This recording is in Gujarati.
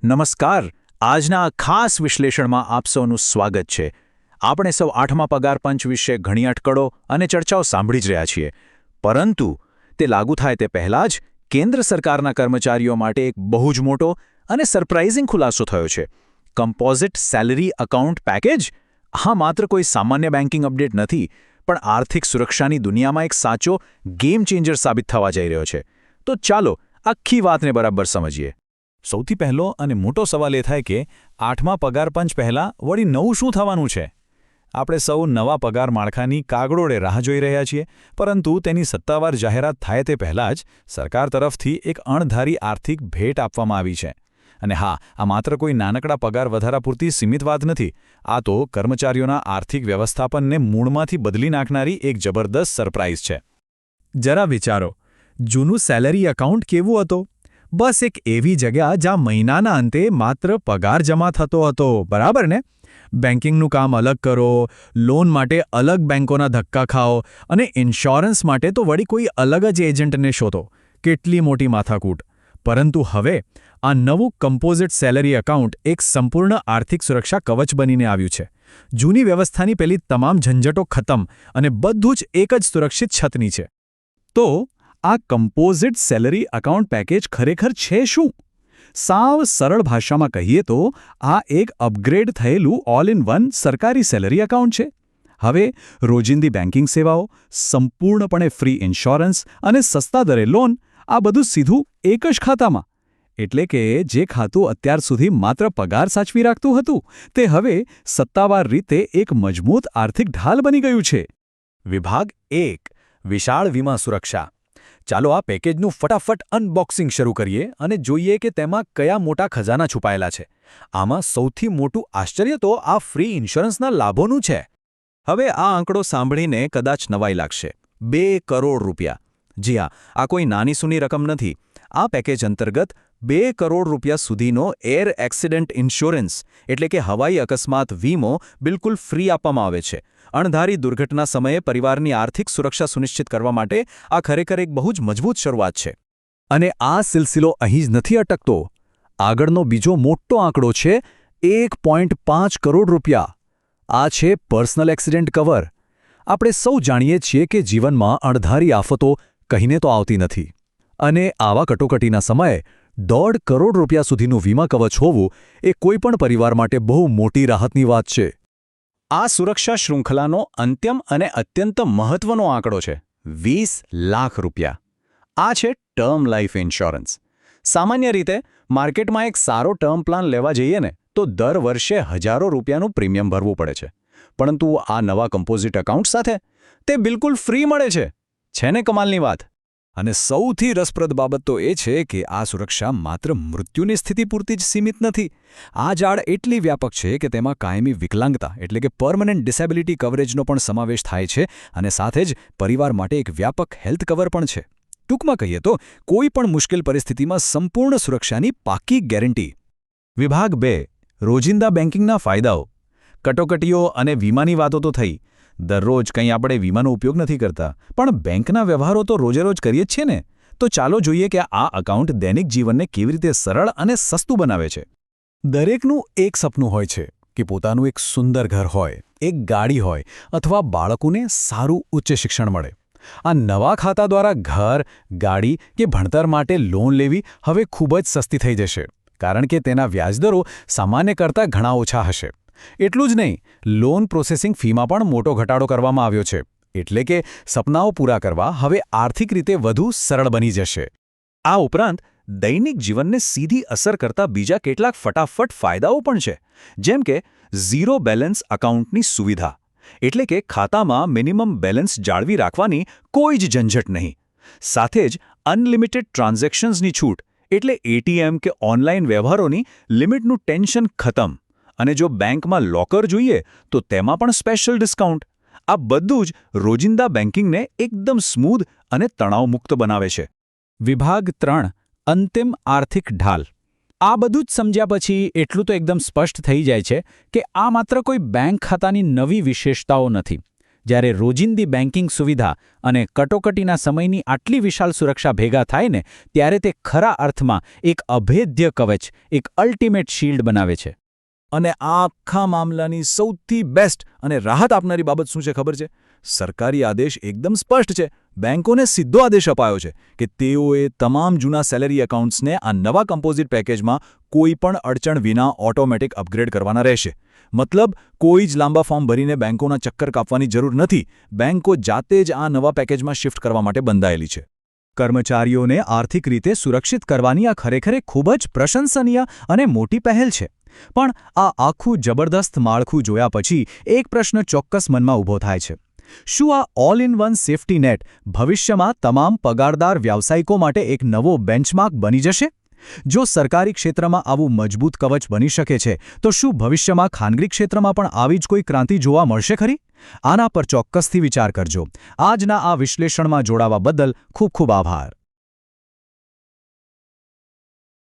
નમસ્કાર. આજના આ ખાસ વિશ્લેષણમાં આપ સૌનું સ્વાગત છે. આપણે સૌ 8મા પગાર પંચ વિશે ઘણી અટકળો અને ચર્ચાઓ સાંભળી જ રહ્યા છીએ. પરંતુ તે લાગુ થાય તે પહેલાં જ કેન્દ્ર સરકારના કર્મચારીઓ માટે એક બહુ જ મોટો અને સરપ્રાઇઝિંગ ખુલાસો થયો છે. Composite salary account package. હા, માત્ર કોઈ સામાન્ય બેન્કિંગ અપડેટ નથી, પણ આર્થિક સુરક્ષાની દુનિયામાં એક સાચો ગેમ ચેન્જર સાબિત થવા જઈ રહ્યો છે. તો ચાલો આખી વાતને બરાબર સમજીએ. સૌથી પહેલો અને મોટો સવાલ એ થાય કે 8મા પગાર પંચ પહેલાં વળી નવું શું થવાનું છે? આપણે સૌ નવા પગાર માળખાની કાગડોળે રાહ જોઈ રહ્યા છીએ, પરંતુ તેની સત્તાવાર જાહેરાત થાય તે પહેલાં જ સરકાર તરફથી એક અણધારી આર્થિક ભેટ આપવામાં આવી છે. અને હા, આ માત્ર કોઈ નાનકડા પગાર વધારા પૂરતી સીમિત વાત નથી. આ તો કર્મચારીઓના આર્થિક વ્યવસ્થાપનને મૂળમાંથી બદલી નાખનારી એક જબરદસ્ત સરપ્રાઇઝ છે. જરા વિચારો, જૂનું સેલરી એકાઉન્ટ કેવું હતું? બસ એક એવી જગ્યા જ્યાં મહિનાના અંતે માત્ર પગાર જમા થતો હતો, બરાબર ને? બેન્કિંગનું કામ અલગ કરો, લોન માટે અલગ બેંકોના ધક્કા ખાઓ અને ઇન્સ્યોરન્સ માટે તો વળી કોઈ અલગ જ એજન્ટને શોધો. કેટલી મોટી માથાકૂટ! પરંતુ હવે આ નવું કમ્પોઝિટ સેલરી એકાઉન્ટ એક સંપૂર્ણ આર્થિક સુરક્ષા કવચ બનીને આવ્યું છે. જૂની વ્યવસ્થાની પેલી તમામ ઝંઝટો ખતમ અને બધું જ એક જ સુરક્ષિત છતની છે. તો આ કમ્પોઝિટ સેલરી એકાઉન્ટ પેકેજ ખરેખર છે શું? સાવ સરળ ભાષામાં કહીએ તો આ એક અપગ્રેડ થયેલું ઓલ ઇન વન સરકારી સેલરી એકાઉન્ટ છે. હવે રોજિંદી બેન્કિંગ સેવાઓ, સંપૂર્ણપણે ફ્રી ઇન્સ્યોરન્સ અને સસ્તા દરે લોન, આ બધું સીધું એક જ ખાતામાં. એટલે કે જે ખાતું અત્યાર સુધી માત્ર પગાર સાચવી રાખતું હતું, તે હવે સત્તાવાર રીતે એક મજબૂત આર્થિક ઢાલ બની ગયું છે. વિભાગ 1, વિશાળ વીમા સુરક્ષા. ચાલો આ પેકેજનું ફટાફટ અનબોક્સિંગ શરૂ કરીએ અને જોઈએ કે તેમાં કયા મોટા ખજાના છુપાયેલા છે. આમાં સૌથી મોટું આશ્ચર્ય તો આ ફ્રી ઇન્સ્યોરન્સના લાભોનું છે. હવે આ આંકડો સાંભળીને કદાચ નવાઈ લાગશે. 2 કરોડ રૂપિયા. જી હા, આ કોઈ નાની સૂની રકમ નથી. આ પેકેજ અંતર્ગત 2 કરોડ રૂપિયા સુધીનો એર એક્સિડન્ટ ઇન્સ્યોરન્સ એટલે કે હવાઈ અકસ્માત વીમો બિલકુલ ફ્રી આપવામાં આવે છે. અણધારી દુર્ઘટના સમયે પરિવારની આર્થિક સુરક્ષા સુનિશ્ચિત કરવા માટે આ ખરેખર એક બહુ જ મજબૂત શરૂઆત છે. અને આ સિલસિલો અહીં જ નથી અટકતો. આગળનો બીજો મોટો આંકડો છે 1.5 કરોડ રૂપિયા. આ છે પર્સનલ એક્સિડન્ટ કવર. આપણે સૌ જાણીએ છીએ કે જીવનમાં અણધારી આફતો કહીને તો આવતી નથી. અને આવા કટોકટીના સમયે 1.5 કરોડ રૂપિયા સુધીનું વીમા કવચ હોવું એ કોઈપણ પરિવાર માટે બહુ મોટી રાહતની વાત છે. આ સુરક્ષા શૃંખલાનો અંત્યમ અને અત્યંત મહત્વનો આંકડો છે 20 લાખ રૂપિયા. આ છે ટર્મ લાઈફ ઇન્સ્યોરન્સ. સામાન્ય રીતે માર્કેટમાં એક સારો ટર્મ પ્લાન લેવા જઈએ ને તો દર વર્ષે હજારો રૂપિયાનું પ્રીમિયમ ભરવું પડે છે. પરંતુ આ નવા કમ્પોઝિટ એકાઉન્ટ સાથે તે બિલકુલ ફ્રી મળે છે. છે ને કમાલની વાત? અને સૌથી રસપ્રદ બાબત તો એ છે કે આ સુરક્ષા માત્ર મૃત્યુની સ્થિતિ પૂરતી જ સીમિત નથી. આ જાળ એટલી વ્યાપક છે કે તેમાં કાયમી વિકલાંગતા એટલે કે પરમનન્ટ ડિસેબિલિટી કવરેજનો પણ સમાવેશ થાય છે અને સાથે જ પરિવાર માટે એક વ્યાપક હેલ્થ કવર પણ છે. ટૂંકમાં કહીએ તો કોઈ પણ મુશ્કેલ પરિસ્થિતિમાં સંપૂર્ણ સુરક્ષાની પાક્કી ગેરંટી. વિભાગ 2, રોજિંદા બેન્કિંગના ફાયદાઓ. કટોકટીઓ અને વીમાની વાતો તો થઈ. દરરોજ કંઈ આપણે વીમાનો ઉપયોગ નથી કરતા, પણ બેંકના વ્યવહારો તો રોજેરોજ કરીએ જ છીએ ને. તો ચાલો જોઈએ કે આ એકાઉન્ટ દૈનિક જીવનને કેવી રીતે સરળ અને સસ્તું બનાવે છે. દરેકનું એક સપનું હોય છે કે પોતાનું એક સુંદર ઘર હોય, એક ગાડી હોય અથવા બાળકોને સારું ઉચ્ચ શિક્ષણ મળે. આ નવા ખાતા દ્વારા ઘર, ગાડી કે ભણતર માટે લોન લેવી હવે ખૂબ જ સસ્તી થઈ જશે, કારણ કે તેના વ્યાજદરો સામાન્ય કરતાં ઘણા ઓછા હશે. એટલું જ નહીં, લોન પ્રોસેસિંગ ફીમાં પણ મોટો ઘટાડો કરવામાં આવ્યો છે. એટલે કે સપનાઓ પૂરા કરવા હવે આર્થિક રીતે વધુ સરળ બની જશે. આ ઉપરાંત દૈનિક જીવનને સીધી અસર કરતા બીજા કેટલાક ફટાફટ ફાયદાઓ પણ છે. જેમ કે ઝીરો બેલેન્સ એકાઉન્ટની સુવિધા. એટલે કે ખાતામાં મિનિમમ બેલેન્સ જાળવી રાખવાની કોઈ જ ઝંઝટ નહીં. સાથે જ અનલિમિટેડ ટ્રાન્ઝેક્શન્સની છૂટ એટલે એટીએમ કે ઓનલાઈન વ્યવહારોની લિમિટનું ટેન્શન ખતમ. અને જો બેંકમાં લોકર જોઈએ તો તેમાં પણ સ્પેશિયલ ડિસ્કાઉન્ટ. આ બધું જ રોજિંદા બેન્કિંગને એકદમ સ્મૂધ અને તણાવમુક્ત બનાવે છે. વિભાગ 3, અંતિમ આર્થિક ઢાલ. આ બધું જ સમજ્યા પછી એટલું તો એકદમ સ્પષ્ટ થઈ જાય છે કે આ માત્ર કોઈ બેંક ખાતાની નવી વિશેષતાઓ નથી. જ્યારે રોજિંદી બેન્કિંગ સુવિધા અને કટોકટીના સમયની આટલી વિશાળ સુરક્ષા ભેગા થાય ને ત્યારે તે ખરા અર્થમાં એક અભેદ્ય કવચ, એક અલ્ટિમેટ શિલ્ડ બનાવે છે. અને આ આખા મામલાની સૌથી બેસ્ટ અને રાહત આપનારી બાબત શું છે ખબર છે? સરકારી આદેશ એકદમ સ્પષ્ટ છે. બેંકોને સીધો આદેશ અપાયો છે કે તેઓએ તમામ જૂના સેલેરી એકાઉન્ટ્સને આ નવા કમ્પોઝિટ પેકેજમાં કોઈ પણ અડચણ વિના ઓટોમેટિક અપગ્રેડ કરવાના રહેશે. મતલબ કોઈ જ લાંબા ફોર્મ ભરીને બેંકોના ચક્કર કાપવાની જરૂર નથી. બેંકો જાતે જ આ નવા પેકેજમાં શિફ્ટ કરવા માટે બંધાયેલી છે. કર્મચારીઓને આર્થિક રીતે સુરક્ષિત કરવાની આ ખરેખર ખૂબ જ પ્રશંસનીય અને મોટી પહેલ છે. પણ આ આખું જબરદસ્ત માળખું જોયા પછી એક પ્રશ્ન ચોક્કસ મનમાં ઊભો થાય છે. શું આ all in one safety net ભવિષ્યમાં તમામ પગારદાર વ્યાવસાયિકો માટે એક નવો બેન્ચમાર્ક બની જશે? જો સરકારી ક્ષેત્રમાં આવું મજબૂત કવચ બની શકે છે, તો શું ભવિષ્યમાં ખાનગી ક્ષેત્રમાં પણ આવી જ કોઈ ક્રાંતિ જોવા મળશે ખરી? આના પર ચોક્કસથી વિચાર કરજો. આજના આ વિશ્લેષણમાં જોડાવા બદલ ખૂબ ખૂબ આભાર.